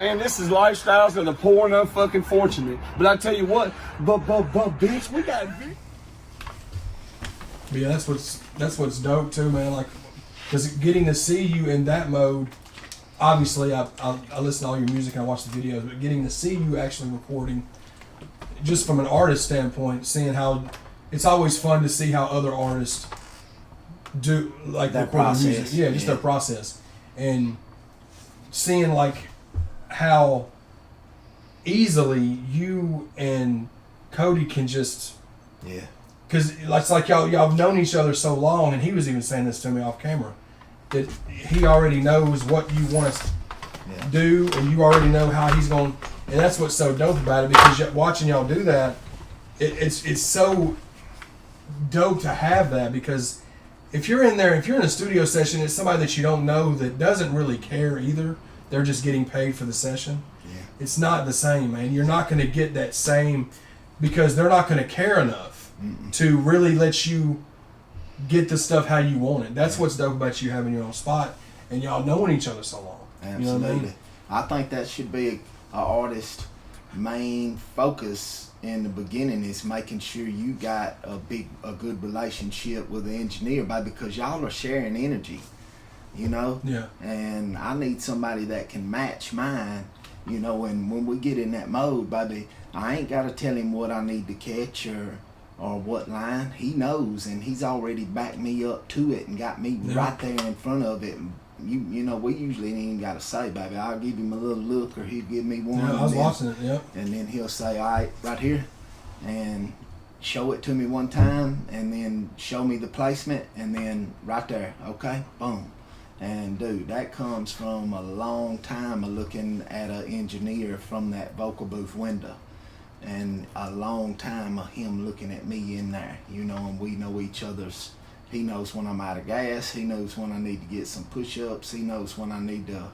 Man, this is lifestyles of the poor and unfucking fortunate. But I tell you what, but bitch, we got. Yeah, that's what's dope too, man. Like, because getting to see you in that mode, obviously I listen to all your music and I watch the videos, but getting to see you actually recording, just from an artist standpoint, seeing how it's always fun to see how other artists do like that record process. music. Yeah, just their process, and seeing like how easily you and Cody can just because it's like y'all have known each other so long, and he was even saying this to me off camera that he already knows what you want to do, and you already know how he's going, and that's what's so dope about it, because watching y'all do that, it's so dope to have that, because if you're in a studio session, it's somebody that you don't know that doesn't really care either. They're just getting paid for the session. Yeah. It's not the same, man. You're not going to get that same, because they're not going to care enough to really let you get the stuff how you want it. That's what's dope about you having your own spot and y'all knowing each other so long. Absolutely. You know what I mean? I think that should be an artist's main focus in the beginning, is making sure you got a good relationship with the engineer, because y'all are sharing energy. You know? Yeah. And I need somebody that can match mine, you know, and when we get in that mode, baby, I ain't got to tell him what I need to catch or what line. He knows, and he's already backed me up to it and got me right there in front of it. And you know, we usually ain't even got to say, baby. I'll give him a little look, or he'll give me one. Yeah, I was watching it, yep. And then he'll say, all right, right here, and show it to me one time, and then show me the placement, and then right there, okay, boom. And dude, that comes from a long time of looking at an engineer from that vocal booth window, and a long time of him looking at me in there, you know, and we know each other's. He knows when I'm out of gas. He knows when I need to get some push-ups. He knows when I need to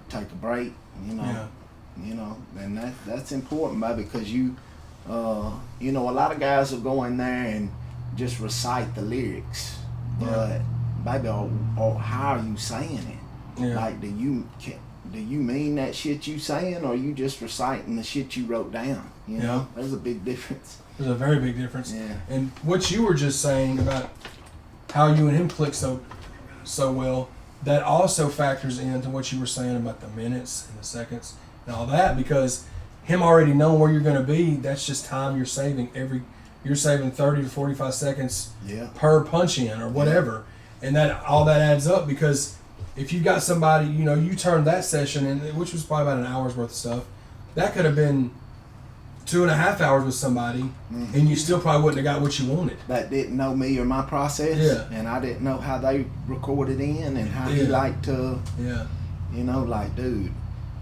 take a break, you know. Yeah. You know, and that's important, baby, because you know, a lot of guys will go in there and just recite the lyrics, but baby, or how are you saying it? Yeah. Like, do you mean that shit you saying, or you just reciting the shit you wrote down? You know, there's a big difference. There's a very big difference. Yeah. And what you were just saying about how you and him click so well, that also factors into what you were saying about the minutes and the seconds and all that, because him already knowing where you're going to be, that's just time you're saving. You're saving 30 to 45 seconds per punch in or whatever. And that all that adds up, because if you got somebody, you know, you turned that session in, which was probably about an hour's worth of stuff, that could have been 2.5 hours with somebody, and you still probably wouldn't have got what you wanted. That didn't know me or my process, and I didn't know how they recorded in and how he liked to, you know, like, dude.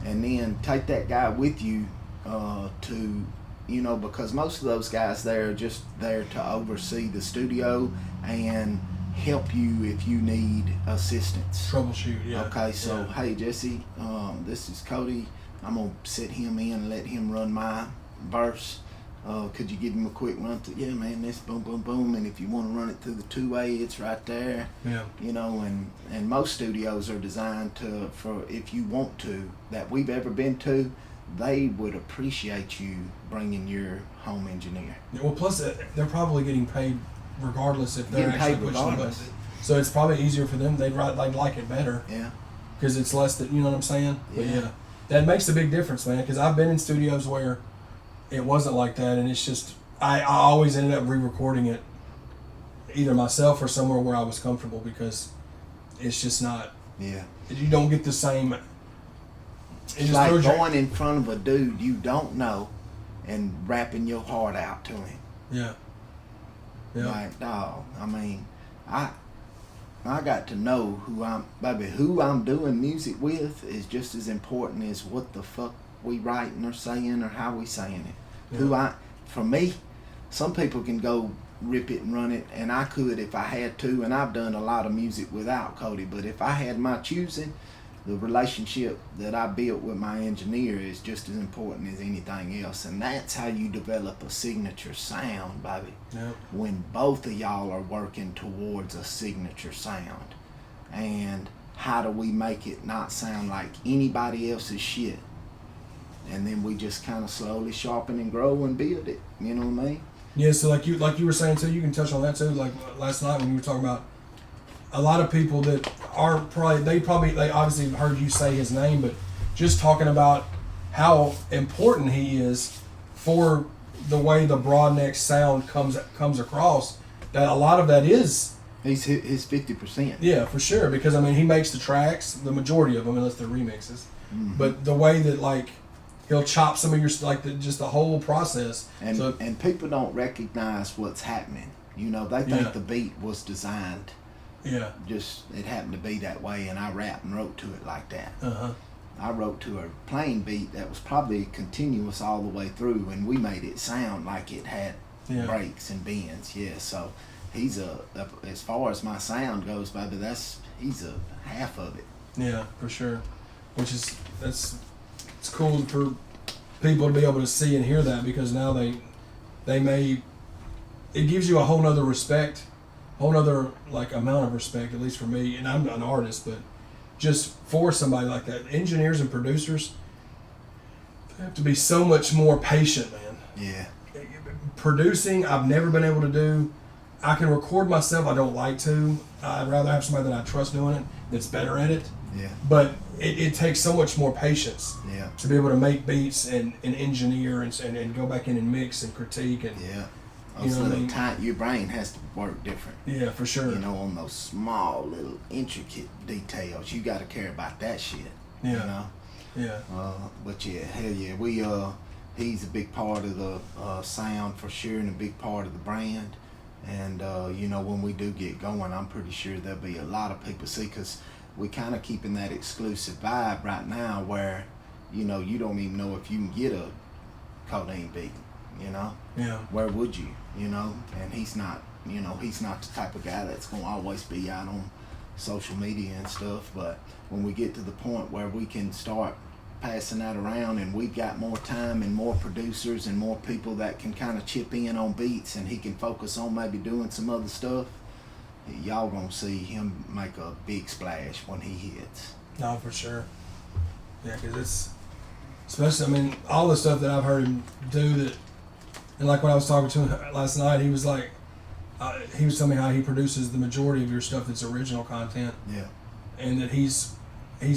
And then take that guy with you to, you know, because most of those guys there are just there to oversee the studio and help you if you need assistance. Troubleshoot, Okay, so hey Jesse, this is Cody. I'm gonna sit him in and let him run my verse. Could you give him a quick run through? Yeah, man, this boom, boom, boom. And if you want to run it through the two-way, it's right there. Yeah. You know, and most studios are designed for if you want to, that we've ever been to, they would appreciate you bringing your home engineer. Well, plus they're probably getting paid regardless if they're actually pushing the button. So it's probably easier for them. They'd like it better. Yeah. Because it's less that, you know what I'm saying? Yeah. But that makes a big difference, man. Because I've been in studios where it wasn't like that, and it's just I always ended up re-recording it either myself or somewhere where I was comfortable, because it's just not. Yeah. You don't get the same. It's like going in front of a dude you don't know and rapping your heart out to him. Yeah. Yeah. Like, dog, I mean, I got to know who I'm doing music with is just as important as what the fuck we writing or saying or how we saying it. Yeah. For me, some people can go rip it and run it, and I could if I had to, and I've done a lot of music without Cody, but if I had my choosing, the relationship that I built with my engineer is just as important as anything else, and that's how you develop a signature sound, baby. Yep. When both of y'all are working towards a signature sound. And how do we make it not sound like anybody else's shit? and then we just kind of slowly sharpen and grow and build it. You know what I mean? Yeah, so like you were saying too, you can touch on that too. Like last night when you were talking about a lot of people that are they obviously heard you say his name, but just talking about how important he is for the way the Brodnax sound comes across. That a lot of that is He's his 50%. Yeah, for sure. Because I mean, he makes the tracks, the majority of them, unless they're remixes. Mm-hmm. But the way that like he'll chop some of your just the whole process. And people don't recognize what's happening. You know, they think Yeah. the beat was designed. Yeah. Just it happened to be that way, and I rapped and wrote to it like that. Uh-huh. I wrote to a plain beat that was probably continuous all the way through, and we made it sound like it had breaks and bends. Yeah, so he's as far as my sound goes, baby, he's a half of it. Yeah, for sure. Which is it's cool for people to be able to see and hear that, because now it gives you a whole nother respect, whole nother like amount of respect, at least for me, and I'm not an artist, but just for somebody like that. Engineers and producers, they have to be so much more patient, man. Yeah. Producing, I've never been able to do. I can record myself, I don't like to. I'd rather have somebody that I trust doing it, that's better at it. Yeah. But it takes so much more patience Yeah. to be able to make beats and engineer and go back in and mix and critique. And Yeah. You know what I mean? Your brain has to work different. yeah, for sure. You know, on those small little intricate details, you got to care about that shit. Yeah. You know. Yeah. But yeah, hell yeah, he's a big part of the sound for sure, and a big part of the brand. And you know, when we do get going, I'm pretty sure there'll be a lot of people see, because we kind of keeping that exclusive vibe right now, where you know you don't even know if you can get a codeine beat. You know. Yeah. Where would you? You know, and he's not. You know, he's not the type of guy that's gonna always be out on social media and stuff. But when we get to the point where we can start passing that around, and we've got more time and more producers and more people that can kind of chip in on beats, and he can focus on maybe doing some other stuff, y'all gonna see him make a big splash when he hits. No, for sure. Yeah, because it's especially, I mean, all the stuff that I've heard him do that, and like when I was talking to him last night, he was like, he was telling me how he produces the majority of your stuff that's original content. Yeah. And that he's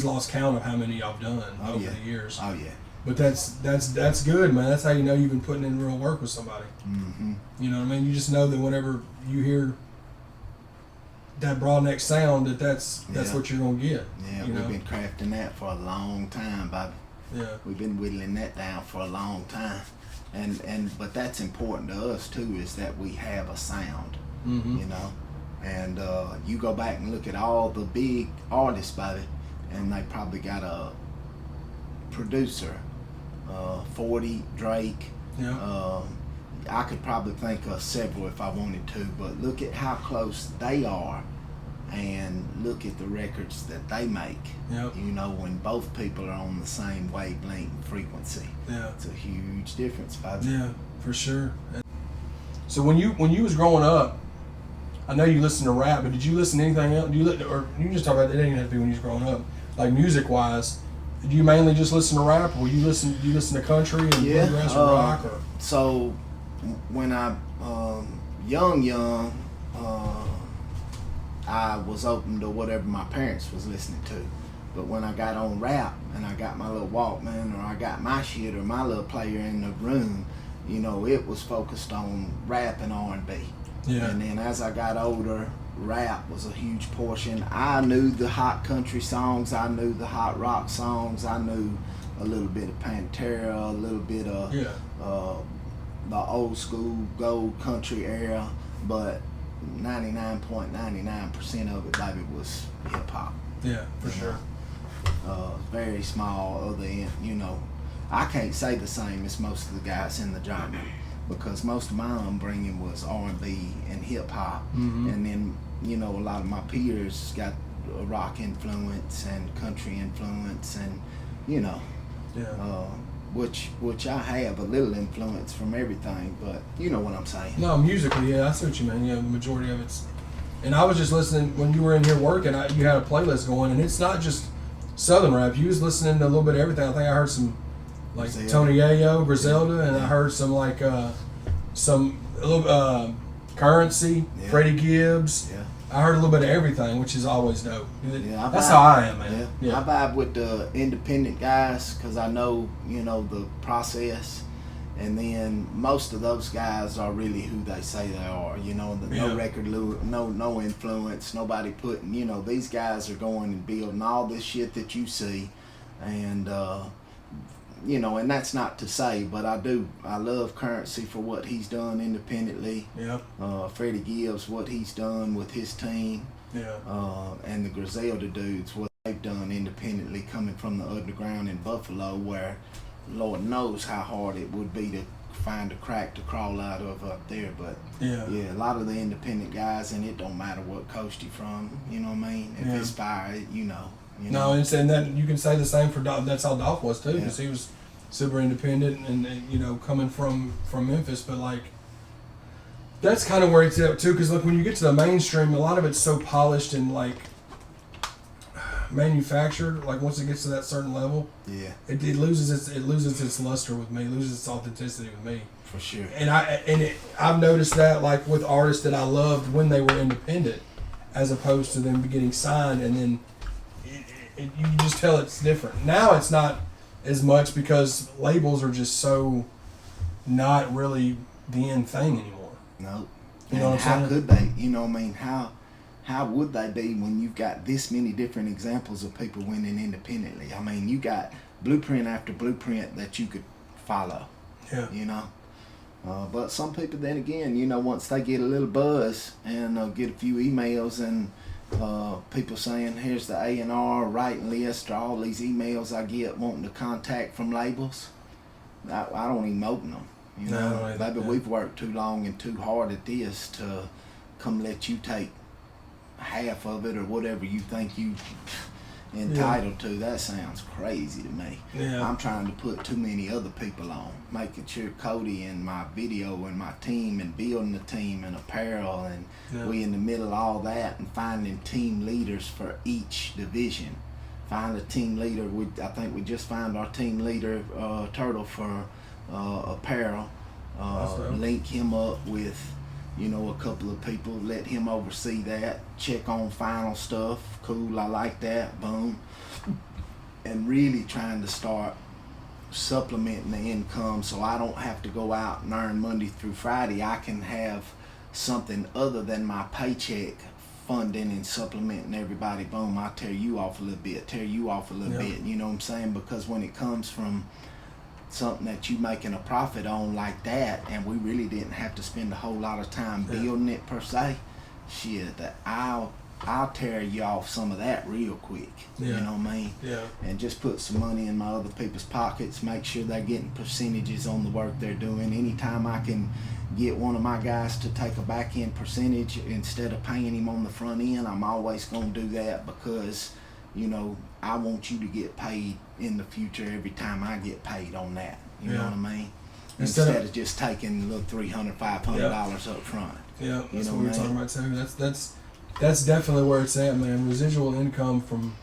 lost count of how many y'all done over the years. Oh yeah. But that's good, man. That's how you know you've been putting in real work with somebody. Mm-hmm. You know what I mean? You just know that whenever you hear that Brodnax sound, that's what you're gonna get. Yeah, you know? we've been crafting that for a long time, Bobby. Yeah. We've been whittling that down for a long time. But that's important to us too, is that we have a sound. Mm-hmm. You know. And you go back and look at all the big artists, Bobby, and they probably got a producer, 40, Drake. Yeah. I could probably think of several if I wanted to, but look at how close they are, and look at the records that they make. Yep. You know, when both people are on the same wavelength and frequency. Yeah. It's a huge difference, Bobby. Yeah, for sure. So when you was growing up, I know you listened to rap, but did you listen to anything else? Or you just talk about it didn't have to be when you was growing up, like music wise. Did you mainly just listen to rap, or do you listen to country and bluegrass or rock? Or? So when I young, I was open to whatever my parents was listening to. But when I got on rap and I got my little Walkman, or I got my shit, or my little player in the room, you know, it was focused on rap and R&B. Yeah. And then as I got older, rap was a huge portion. I knew the hot country songs, I knew the hot rock songs, I knew a little bit of Pantera, a little bit of the old school gold country era, but 99.99% of it, baby, was hip hop. Yeah, for sure. Very small, other end, you know. I can't say the same as most of the guys in the genre, because most of my upbringing was R&B and hip hop, and then, you know, a lot of my peers got a rock influence and country influence, and you know, which I have a little influence from everything, but you know what I'm saying. No, musically, yeah, I see what you mean. Yeah, the majority of it's. And I was just listening when you were in here working. You had a playlist going, and it's not just Southern rap. You was listening to a little bit of everything. I think I heard some like Griselda. Tony Yayo, Griselda, and I heard some like some a little Currency, Yeah. Freddie Gibbs. Yeah. I heard a little bit of everything, which is always dope. Yeah, That's how I am, man. Yeah. I vibe with the independent guys because I know, the process. And then most of those guys are really who they say they are. No record, no influence, nobody putting. These guys are going and building all this shit that you see, and and that's not to say, but I love Currency for what he's done independently. Yeah. Freddie Gibbs, what he's done with his team. Yeah. And the Griselda dudes, what they've done independently, coming from the underground in Buffalo, where Lord knows how hard it would be to find a crack to crawl out of up there. But Yeah. a lot of the independent guys, and it don't matter what coast you're from, you know what I mean? If Yeah. it's fire, you know. No, and that you can say the same for Dolph. That's how Dolph was too, Yeah. because he was super independent and coming from Memphis. But like, that's kind of where it's at too. Because look, when you get to the mainstream, a lot of it's so polished and like manufactured. Like once it gets to that certain level, Yeah, it loses its luster with me, loses its authenticity with me. for sure. And I've noticed that like with artists that I loved when they were independent, as opposed to them getting signed, and then you can just tell it's different. Now it's not as much because labels are just so not really the end thing anymore. No. You know And what I'm how saying? could they? You know what I mean? How would they be when you've got this many different examples of people winning independently? I mean, you got blueprint after blueprint that you could follow. Yeah. But some people, then again, once they get a little buzz and get a few emails and people saying, here's the A&R writing list, or all these emails I get wanting to contact from labels, I don't even open them. No, I don't either, Baby, yeah. we've worked too long and too hard at this to come let you take half of it or whatever you think you entitled to. That sounds crazy to me. Yeah. I'm trying to put too many other people on, making sure Cody and my video and my team and building the team and apparel, and we in the middle of all that, and finding team leaders for each division. Find a team leader. I think we just found our team leader, Turtle, for apparel. Link him up with a couple of people, let him oversee that, check on final stuff. Cool, I like that. Boom. And really trying to start supplementing the income so I don't have to go out and earn Monday through Friday. I can have something other than my paycheck funding and supplementing everybody. Boom, I tear you off a little bit, bit, you know what I'm saying? Because when it comes from something that you making a profit on like that, and we really didn't have to spend a whole lot of time building it per se, shit, that I'll tear you off some of that real quick. You know what I mean? Yeah. And just put some money in my other people's pockets, make sure they're getting percentages on the work they're doing. Anytime I can get one of my guys to take a back end percentage instead of paying him on the front end, I'm always going to do that, because I want you to get paid in the future every time I get paid on that. You know what I mean? Instead of just taking a little $300, $500 up front. Yeah, that's what we're talking about too. That's definitely where it's at, man. Residual income from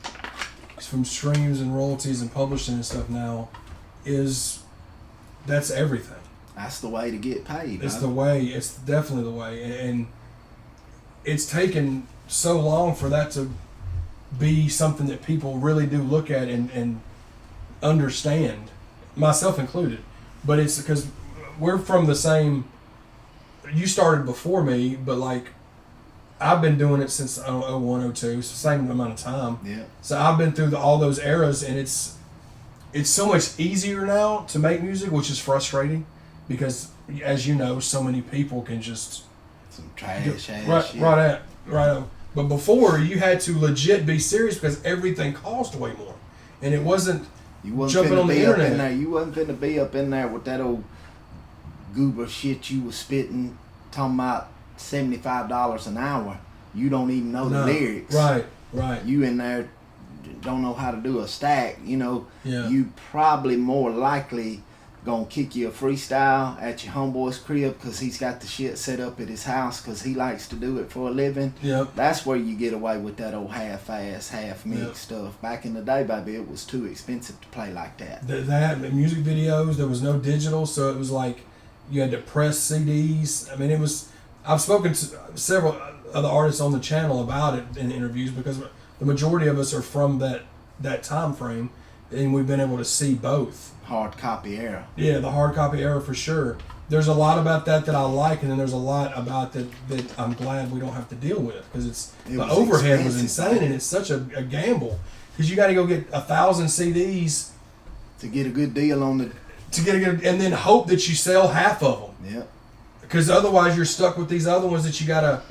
streams and royalties and publishing and stuff now that's everything. That's the way to get paid. It's the way. It's definitely the way, and it's taken so long for that to be something that people really do look at and understand, myself included. But it's because we're from the same. You started before me, but like I've been doing it since 01, 02, so same amount of time. Yeah. So I've been through all those eras, and it's so much easier now to make music, which is frustrating, because as you know, so many people can just some trash ass shit. Right. But before, you had to legit be serious because everything cost way more, and it wasn't jumping on the internet. You wasn't finna be up in there with that old goober shit you was spitting, talking about $75 an hour. You don't even know the lyrics. Right. You in there don't know how to do a stack. Yeah. You probably more likely gonna kick you a freestyle at your homeboy's crib because he's got the shit set up at his house because he likes to do it for a living. Yep. That's where you get away with that old half-ass, half-mix Yep. stuff. Back in the day, baby, it was too expensive to play like that. That music videos, there was no digital, so it was like you had to press CDs. I mean, it was. I've spoken to several other artists on the channel about it in interviews because the majority of us are from that time frame, and we've been able to see both. Hard copy era. Yeah, the hard copy era for sure. There's a lot about that I like, and then there's a lot about that I'm glad we don't have to deal with because the overhead was insane, and it's such a gamble because you got to go get 1,000 CDs to get a good deal on the. to get a good, and then hope that you sell half of them. Yep. Because otherwise you're stuck with these other ones that you gotta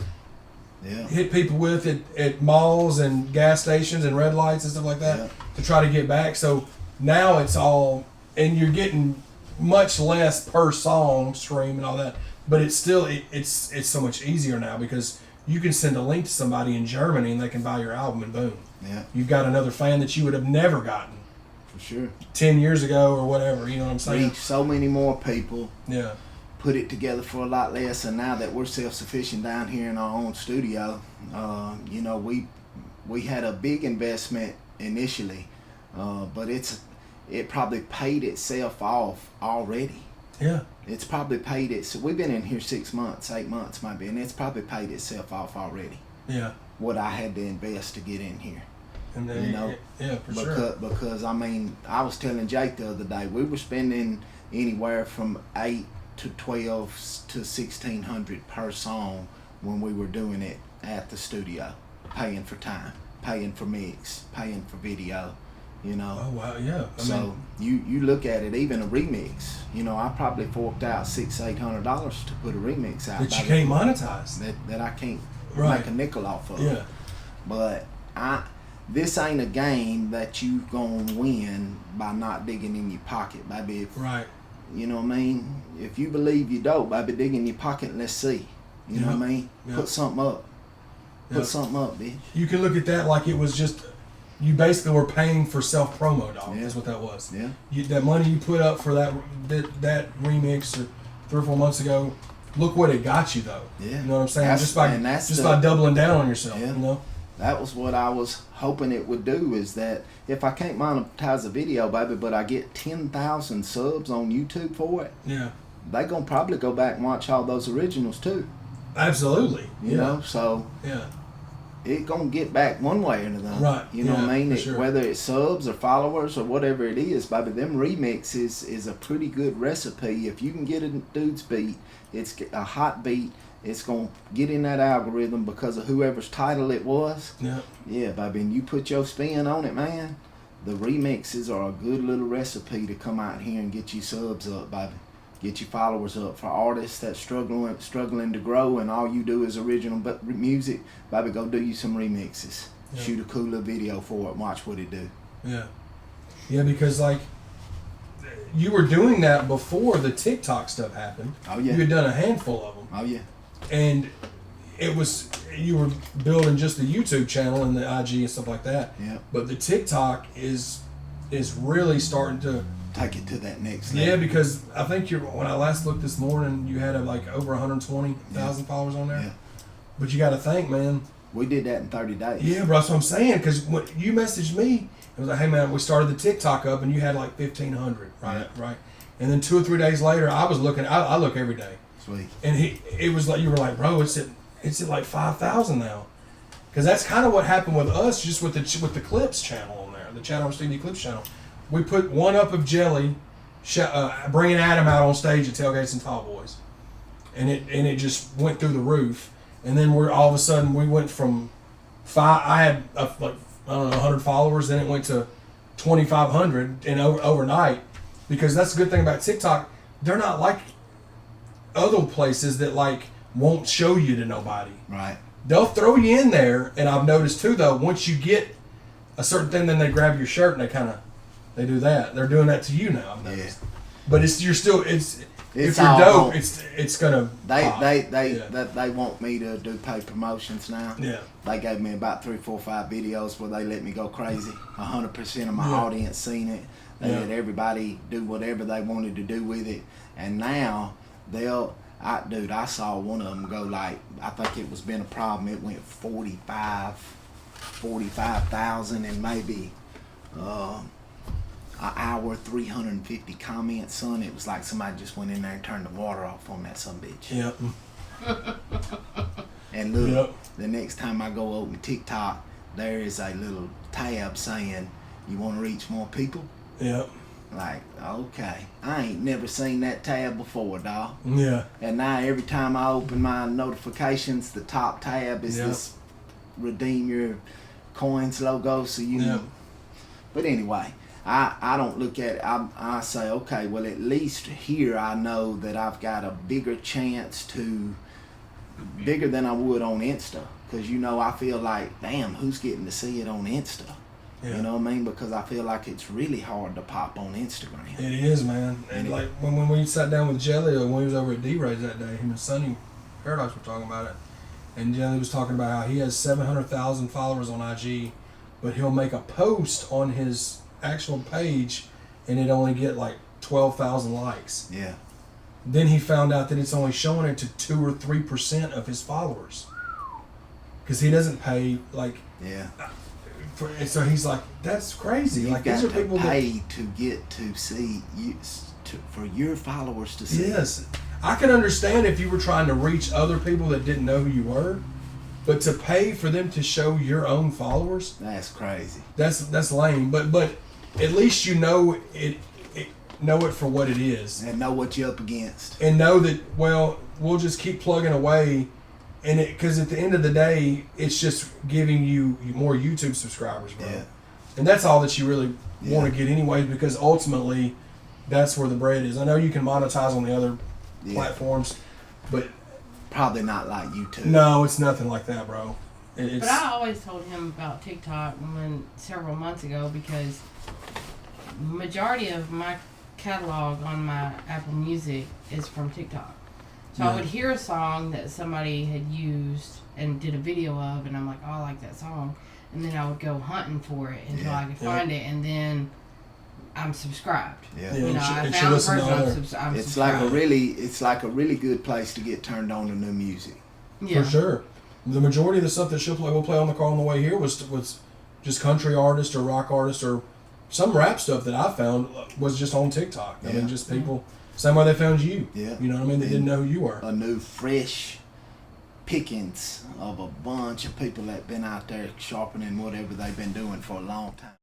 hit people with at malls and gas stations and red lights and stuff like that to try to get back. So now it's all, and you're getting much less per song stream and all that, but it's still it's so much easier now because you can send a link to somebody in Germany and they can buy your album and boom. Yeah. You've got another fan that you would have never gotten For sure. 10 years ago or whatever, you know what I'm saying? Reach so many more people. Yeah. Put it together for a lot less, and now that we're self-sufficient down here in our own studio, you know, we had a big investment initially, but it probably paid itself off already. Yeah. It's probably paid it. So we've been in here 6 months, 8 months, maybe, and it's probably paid itself off already. Yeah. What I had to invest to get in here. And then, You know, yeah, for sure. Because I mean, I was telling Jake the other day, we were spending anywhere from $8 to $1,200 to $1,600 per song when we were doing it at the studio, paying for time, paying for mix, paying for video, you know. Oh wow, yeah. So you look at it, even a remix. You know, I probably forked out $600-800 to put a remix out that you can't monetize. that I can't Right. make a nickel off of. Yeah. But this ain't a game that you gonna win by not digging in your pocket, baby. Right. You know what I mean? If you believe you dope, baby, dig in your pocket and let's see. You know what I mean? Yep. Put something up. Put Yep. something up, bitch. You can look at that like it was just you basically were paying for self promo, dog. Yeah. That's what that was. Yeah. That money you put up for that remix 3 or 4 months ago. Look what it got you though. Yeah. You know what I'm saying? That's just by doubling down on yourself. Yeah. You know. That was what I was hoping it would do, is that if I can't monetize a video, baby, but I get 10,000 subs on YouTube for it, Yeah. they gonna probably go back and watch all those originals too. Absolutely. You know, so Yeah. it gonna get back one way or another. Right. You know what I mean? for sure. Whether it's subs or followers or whatever it is, baby, them remixes is a pretty good recipe. If you can get a dude's beat, it's a hot beat. It's gonna get in that algorithm because of whoever's title it was. Yeah. Yeah, baby, and you put your spin on it, man. The remixes are a good little recipe to come out here and get you subs up, baby. Get your followers up. For artists that's struggling to grow, and all you do is original music, baby, go do you some remixes. Yeah. Shoot a cool little video for it. Watch what it do. Yeah. Yeah, because like you were doing that before the TikTok stuff happened. Oh yeah. You had done a handful of them. Oh yeah. And it was, you were building just the YouTube channel and the IG and stuff like that. Yeah. But the TikTok is really starting to Take it to that next level. yeah, because I think when I last looked this morning, you had like over 120,000 followers on there. Yeah. But you got to think, man. We did that in 30 days. Yeah, bro, that's what I'm saying. Because when you messaged me, it was like, hey man, we started the TikTok up, and you had like 1,500, right? Yeah. Right. And then 2 or 3 days later, I was looking. I look every day. Sweet. And it was like, you were like, bro, it's at like 5,000 now, because that's kind of what happened with us, just with the Clips channel on there, the Channel Stevie Clips channel. We put one up of Jelly, bringing Adam out on stage at Tailgates and Tall Boys, and it just went through the roof. And then all of a sudden we went from 5. I had like I don't know 100 followers, then it went to 2,500 and overnight, because that's the good thing about TikTok. They're not like other places that like won't show you to nobody. Right. They'll throw you in there, and I've noticed too though, once you get a certain thing, then they grab your shirt and they do that. They're doing that to you now. I've noticed. But if you're all dope, on. it's gonna pop. They want me to do paid promotions now. Yeah. They gave me about 3, 4, 5 videos where they let me go crazy. 100% of my Yeah. audience seen it. They let everybody do whatever they wanted to do with it. And now I saw one of them go like, I think it was been a problem. It went 45,000 and maybe an hour, 350 comments, son. It was like somebody just went in there and turned the water off on that son bitch. Yep. And look, the next time I go open TikTok, there is a little tab saying, you want to reach more people? Yep. Like, okay. I ain't never seen that tab before, dawg. Yeah. And now every time I open my notifications, the top tab is this redeem your coins logo, so you But anyway, I don't look at it. I say, okay, well, at least here I know that I've got a bigger chance bigger than I would on Insta. Because, I feel like, damn, who's getting to see it on Insta? Yeah. You know what I mean? Because I feel like it's really hard to pop on Instagram. It is, man. And like when we sat down with Jelly, or when he was over at D-Ray's that day, him and Sonny Paradise were talking about it. And Jelly was talking about how he has 700,000 followers on IG, but he'll make a post on his actual page and it only get like 12,000 likes. Yeah. Then he found out that it's only showing it to 2 or 3% of his followers. Because he doesn't pay, like... Yeah. So he's like, that's crazy. You've like got these are people to pay to get to see you, for your followers to see. Yes, I can understand if you were trying to reach other people that didn't know who you were, but to pay for them to show your own followers, that's crazy. That's lame. But at least know it for what it is, and know what you're up against, and know that we'll just keep plugging away. And because at the end of the day, it's just giving you more YouTube subscribers, bro. Yeah. And that's all that you really want to get anyways, because ultimately, that's where the bread is. I know you can monetize on the other platforms, but... Probably not like YouTube. No, it's nothing like that, bro. But I always told him about TikTok several months ago, because majority of my catalog on my Apple Music is from TikTok. So I would hear a song that somebody had used and did a video of, and I'm like, oh, I like that song. And then I would go hunting for it until I could find it, and then I'm subscribed. Yeah. I found the person, I'm it's subscribed. It's like a really good place to get turned on to new music. Yeah. For sure. The majority of the stuff that we'll play on the car on the way here was just country artists or rock artists or some rap stuff that I found was just on TikTok. I mean, just people... Same way they found you. Yeah. You know what I mean? They didn't know who you were. A new fresh pickings of a bunch of people that been out there sharpening whatever they've been doing for a long time.